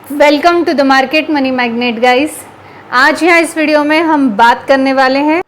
Welcome to the market money magnet guys. आज यहाँ इस वीडियो में हम बात करने वाले हैं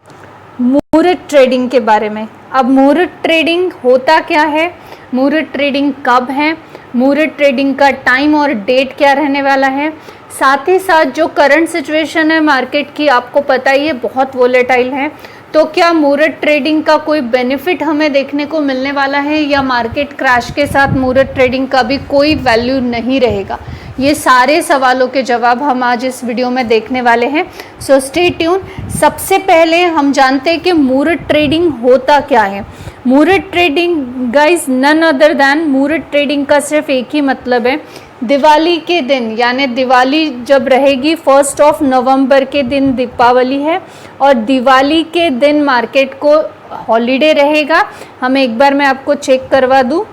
मुहूर्त ट्रेडिंग के बारे में। अब मुहूर्त ट्रेडिंग होता क्या है, मुहूर्त ट्रेडिंग कब है, मुहूर्त ट्रेडिंग का टाइम और डेट क्या रहने वाला है, साथ ही साथ जो करंट सिचुएशन है मार्केट की, आपको पता ही है बहुत वोलेटाइल है, तो क्या मुहूर्त ट्रेडिंग का कोई बेनिफिट हमें देखने को मिलने वाला है या मार्केट क्रैश के साथ मुहूर्त ट्रेडिंग का भी कोई वैल्यू नहीं रहेगा। ये सारे सवालों के जवाब हम आज इस वीडियो में देखने वाले हैं, सो स्टे ट्यून। सबसे पहले हम जानते हैं कि मुहूर्त ट्रेडिंग होता क्या है। Muhurat trading guys none other than, muhurat trading का सिर्फ एक ही मतलब है, दिवाली के दिन, यानी दिवाली जब रहेगी 1 नवंबर के दिन दीपावली है और दिवाली के दिन मार्केट को हॉलीडे रहेगा। हमें एक बार मैं आपको चेक करवा दूं।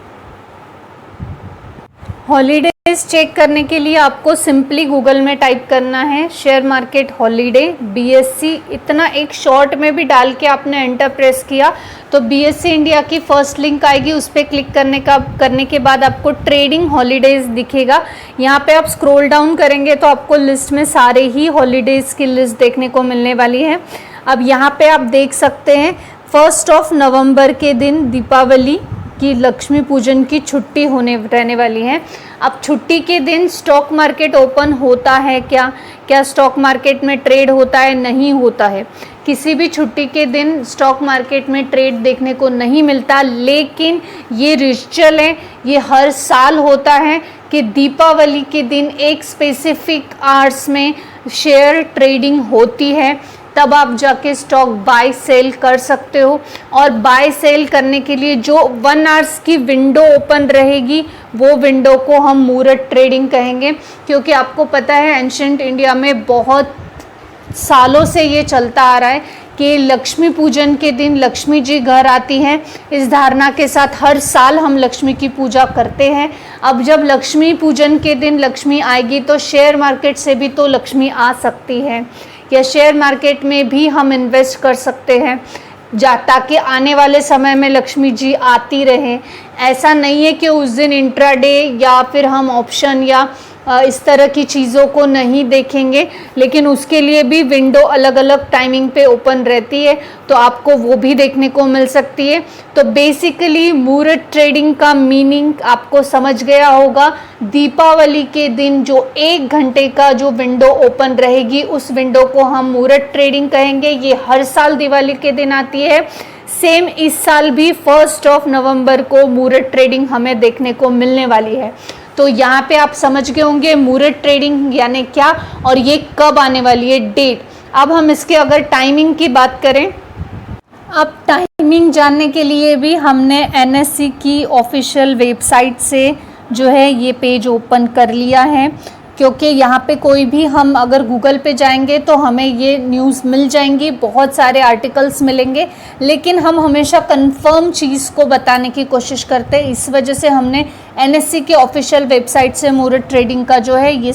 हॉलीडेज चेक करने के लिए आपको सिंपली गूगल में टाइप करना है शेयर मार्केट हॉलीडे BSE, इतना एक शॉर्ट में भी डाल के आपने एंटर प्रेस किया तो BSE इंडिया की फर्स्ट लिंक आएगी, उस पर क्लिक करने के बाद आपको ट्रेडिंग हॉलीडेज दिखेगा। यहाँ पे आप स्क्रॉल डाउन करेंगे तो आपको लिस्ट में सारे ही हॉलीडेज की लिस्ट देखने को मिलने वाली है। अब यहाँ पे आप देख सकते हैं 1 नवंबर के दिन दीपावली की लक्ष्मी पूजन की छुट्टी रहने वाली है। अब छुट्टी के दिन स्टॉक मार्केट ओपन होता है क्या स्टॉक मार्केट में ट्रेड होता है? नहीं होता है। किसी भी छुट्टी के दिन स्टॉक मार्केट में ट्रेड देखने को नहीं मिलता, लेकिन ये रिचुअल है, ये हर साल होता है कि दीपावली के दिन एक स्पेसिफिक आवर्स में शेयर ट्रेडिंग होती है, तब आप जाके स्टॉक बाय सेल कर सकते हो। और बाय सेल करने के लिए जो 1 आवर्स की विंडो ओपन रहेगी वो विंडो को हम मुहूर्त ट्रेडिंग कहेंगे, क्योंकि आपको पता है एंशिएंट इंडिया में बहुत सालों से ये चलता आ रहा है कि लक्ष्मी पूजन के दिन लक्ष्मी जी घर आती हैं। इस धारणा के साथ हर साल हम लक्ष्मी की पूजा करते हैं। अब जब लक्ष्मी पूजन के दिन लक्ष्मी आएगी तो शेयर मार्केट से भी तो लक्ष्मी आ सकती है, या शेयर मार्केट में भी हम इन्वेस्ट कर सकते हैं ताकि आने वाले समय में लक्ष्मी जी आती रहें। ऐसा नहीं है कि उस दिन इंट्राडे या फिर हम ऑप्शन या इस तरह की चीज़ों को नहीं देखेंगे, लेकिन उसके लिए भी विंडो अलग अलग टाइमिंग पे ओपन रहती है, तो आपको वो भी देखने को मिल सकती है। तो बेसिकली मुहूर्त ट्रेडिंग का मीनिंग आपको समझ गया होगा। दीपावली के दिन जो 1 घंटे का जो विंडो ओपन रहेगी उस विंडो को हम मुहूर्त ट्रेडिंग कहेंगे। ये हर साल दिवाली के दिन आती है। सेम इस साल भी 1 नवंबर को मुहूर्त ट्रेडिंग हमें देखने को मिलने वाली है। तो यहाँ पे आप समझ गए होंगे मुहूर्त ट्रेडिंग यानी क्या और ये कब आने वाली है, डेट। अब हम इसके अगर टाइमिंग की बात करें, अब टाइमिंग जानने के लिए भी हमने NSE की ऑफिशियल वेबसाइट से जो है ये पेज ओपन कर लिया है, क्योंकि यहाँ पे कोई भी हम अगर गूगल पे जाएंगे तो हमें ये न्यूज़ मिल जाएंगी, बहुत सारे आर्टिकल्स मिलेंगे, लेकिन हम हमेशा कंफर्म चीज़ को बताने की कोशिश करते हैं। इस वजह से हमने NSE की ऑफिशियल वेबसाइट से मुहूर्त ट्रेडिंग का जो है ये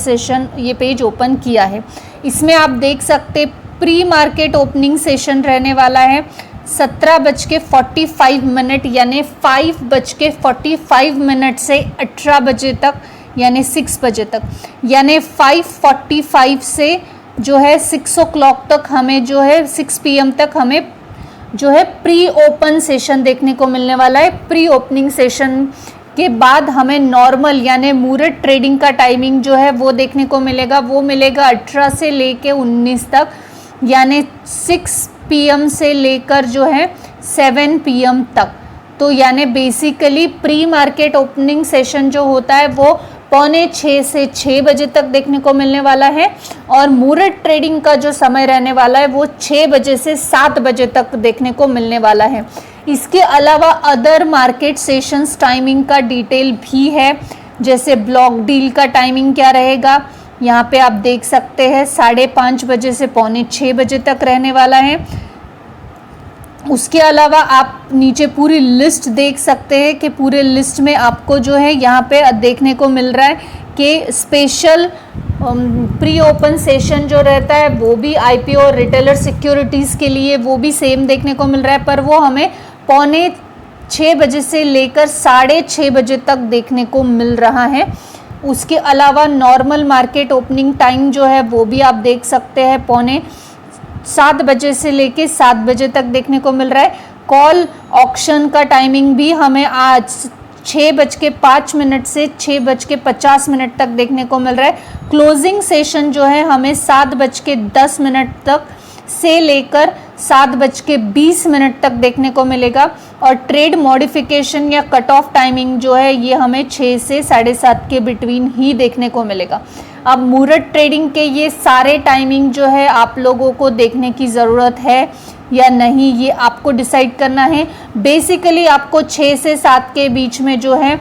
पेज ओपन किया है। इसमें आप देख सकते प्री मार्केट ओपनिंग सेशन रहने वाला है 17:45 यानी 5:45 से 18 बजे तक, यानी 6 बजे तक, यानी 5:45 से जो है 6 o'clock तक हमें जो है 6 PM तक हमें जो है प्री ओपन सेशन देखने को मिलने वाला है। प्री ओपनिंग सेशन के बाद हमें नॉर्मल यानी मुहूर्त ट्रेडिंग का टाइमिंग जो है वो देखने को मिलेगा। वो मिलेगा 18 से लेके 19 तक, यानी 6 PM से लेकर जो है 7 PM तक। तो यानी basically pre market opening session जो होता है वो 5:45 से 6 बजे तक देखने को मिलने वाला है, और मुहूर्त ट्रेडिंग का जो समय रहने वाला है वो 6 बजे से 7 बजे तक देखने को मिलने वाला है। इसके अलावा अदर मार्केट सेशंस टाइमिंग का डिटेल भी है, जैसे ब्लॉक डील का टाइमिंग क्या रहेगा, यहाँ पे आप देख सकते हैं 5:30 बजे से 5:45 बजे तक रहने वाला है। उसके अलावा आप नीचे पूरी लिस्ट देख सकते हैं कि पूरे लिस्ट में आपको जो है यहाँ पे देखने को मिल रहा है कि स्पेशल प्री ओपन सेशन जो रहता है वो भी IPO और रिटेलर सिक्योरिटीज़ के लिए वो भी सेम देखने को मिल रहा है, पर वो हमें 5:45 बजे से लेकर 6:30 बजे तक देखने को मिल रहा है। उसके अलावा नॉर्मल मार्केट ओपनिंग टाइम जो है वो भी आप देख सकते हैं, 6:45 बजे से लेके 7 बजे तक देखने को मिल रहा है। कॉल ऑक्शन का टाइमिंग भी हमें आज 6:05 से 6:50 तक देखने को मिल रहा है। क्लोजिंग सेशन जो है हमें 7:10 तक से लेकर 7:20 तक देखने को मिलेगा। और ट्रेड मॉडिफिकेशन या कट ऑफ टाइमिंग जो है ये हमें 6 से 7:30 के बिटवीन ही देखने को मिलेगा। अब मुहूर्त ट्रेडिंग के ये सारे टाइमिंग जो है आप लोगों को देखने की ज़रूरत है या नहीं, ये आपको डिसाइड करना है। बेसिकली आपको 6 से 7 के बीच में जो है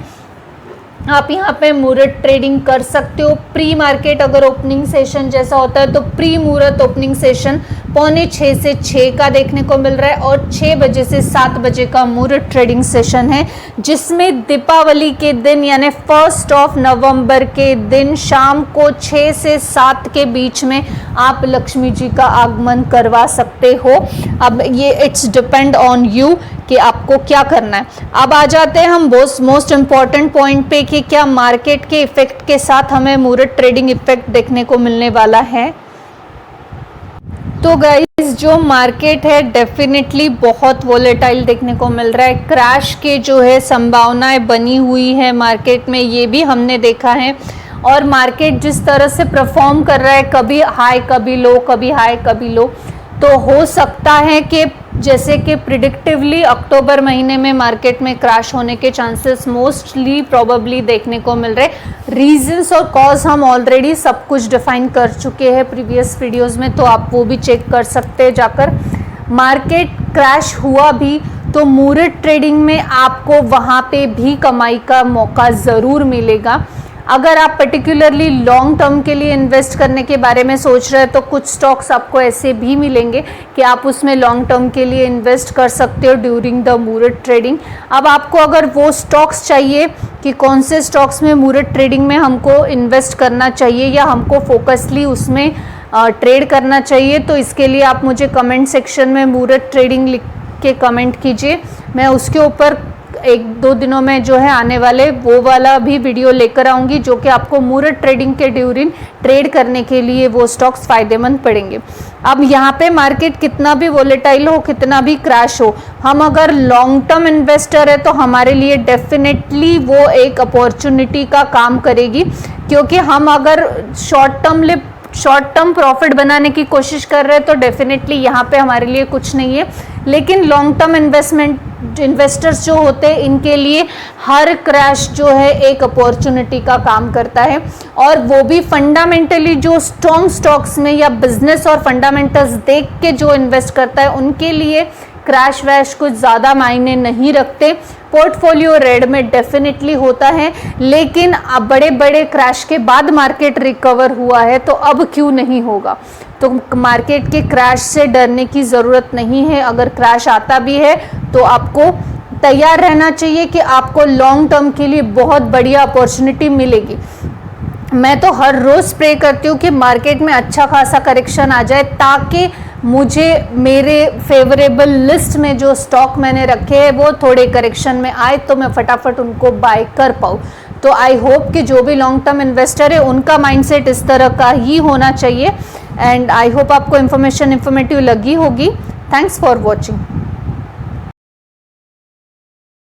आप यहाँ पे मुहूर्त ट्रेडिंग कर सकते हो। प्री मार्केट अगर ओपनिंग सेशन जैसा होता है तो प्री मुहूर्त ओपनिंग सेशन 5:45 से 6 का देखने को मिल रहा है और 6 बजे से 7 बजे का मुहूर्त ट्रेडिंग सेशन है, जिसमें दीपावली के दिन यानी 1 नवंबर के दिन शाम को 6 से 7 के बीच में आप लक्ष्मी जी का आगमन करवा सकते हो। अब ये इट्स डिपेंड ऑन यू कि आपको क्या करना है। अब आ जाते हैं हम मोस्ट इम्पॉर्टेंट पॉइंट पे कि क्या मार्केट के इफेक्ट के साथ हमें मुहूर्त ट्रेडिंग इफेक्ट देखने को मिलने वाला है। तो गाइस जो मार्केट है डेफिनेटली बहुत वोलेटाइल देखने को मिल रहा है। क्रैश के जो है संभावनाएं बनी हुई है मार्केट में, ये भी हमने देखा है। और मार्केट जिस तरह से परफॉर्म कर रहा है, कभी हाई कभी लो, कभी हाई कभी लो, तो हो सकता है कि जैसे कि प्रिडिक्टिवली अक्टूबर महीने में मार्केट में क्रैश होने के चांसेस मोस्टली प्रोबेबली देखने को मिल रहे। रीजंस और कॉज हम ऑलरेडी सब कुछ डिफाइन कर चुके हैं प्रीवियस वीडियोस में, तो आप वो भी चेक कर सकते हैं जाकर। मार्केट क्रैश हुआ भी तो मुहूर्त ट्रेडिंग में आपको वहाँ पे भी कमाई का मौका ज़रूर मिलेगा। अगर आप पर्टिकुलरली लॉन्ग टर्म के लिए इन्वेस्ट करने के बारे में सोच रहे हैं तो कुछ स्टॉक्स आपको ऐसे भी मिलेंगे कि आप उसमें लॉन्ग टर्म के लिए इन्वेस्ट कर सकते हो ड्यूरिंग द मुहूर्त ट्रेडिंग। अब आपको अगर वो स्टॉक्स चाहिए कि कौन से स्टॉक्स में मुहूर्त ट्रेडिंग में हमको इन्वेस्ट करना चाहिए या हमको फोकसली उसमें ट्रेड करना चाहिए, तो इसके लिए आप मुझे कमेंट सेक्शन में मुहूर्त ट्रेडिंग लिख के कमेंट कीजिए। मैं उसके ऊपर 1-2 दिनों में जो है आने वाले वो वाला भी वीडियो लेकर आऊँगी, जो कि आपको मुहूर्त ट्रेडिंग के ड्यूरिंग ट्रेड करने के लिए वो स्टॉक्स फ़ायदेमंद पड़ेंगे। अब यहाँ पे मार्केट कितना भी वोलेटाइल हो, कितना भी क्रैश हो, हम अगर लॉन्ग टर्म इन्वेस्टर है तो हमारे लिए डेफिनेटली वो एक अपॉर्चुनिटी का काम करेगी, क्योंकि हम अगर शॉर्ट टर्म प्रॉफिट बनाने की कोशिश कर रहे हैं तो डेफिनेटली यहाँ पे हमारे लिए कुछ नहीं है। लेकिन लॉन्ग टर्म इन्वेस्टर्स जो होते हैं इनके लिए हर क्रैश जो है एक अपॉर्चुनिटी का काम करता है, और वो भी फंडामेंटली जो स्ट्रॉन्ग स्टॉक्स में या बिजनेस और फंडामेंटल्स देख के जो इन्वेस्ट करता है उनके लिए क्रैश वैश कुछ ज़्यादा मायने नहीं रखते। पोर्टफोलियो रेड में डेफिनेटली होता है, लेकिन अब बड़े बड़े क्रैश के बाद मार्केट रिकवर हुआ है तो अब क्यों नहीं होगा। तो मार्केट के क्रैश से डरने की ज़रूरत नहीं है। अगर क्रैश आता भी है तो आपको तैयार रहना चाहिए कि आपको लॉन्ग टर्म के लिए बहुत बढ़िया अपॉर्चुनिटी मिलेगी। मैं तो हर रोज़ प्रे करती हूँ कि मार्केट में अच्छा खासा करेक्शन आ जाए, ताकि मुझे मेरे फेवरेबल लिस्ट में जो स्टॉक मैंने रखे हैं वो थोड़े करेक्शन में आए तो मैं फटाफट उनको बाय कर पाऊँ। तो आई होप कि जो भी लॉन्ग टर्म इन्वेस्टर है उनका माइंडसेट इस तरह का ही होना चाहिए। एंड आई होप आपको इन्फॉर्मेटिव लगी होगी। Thanks for watching.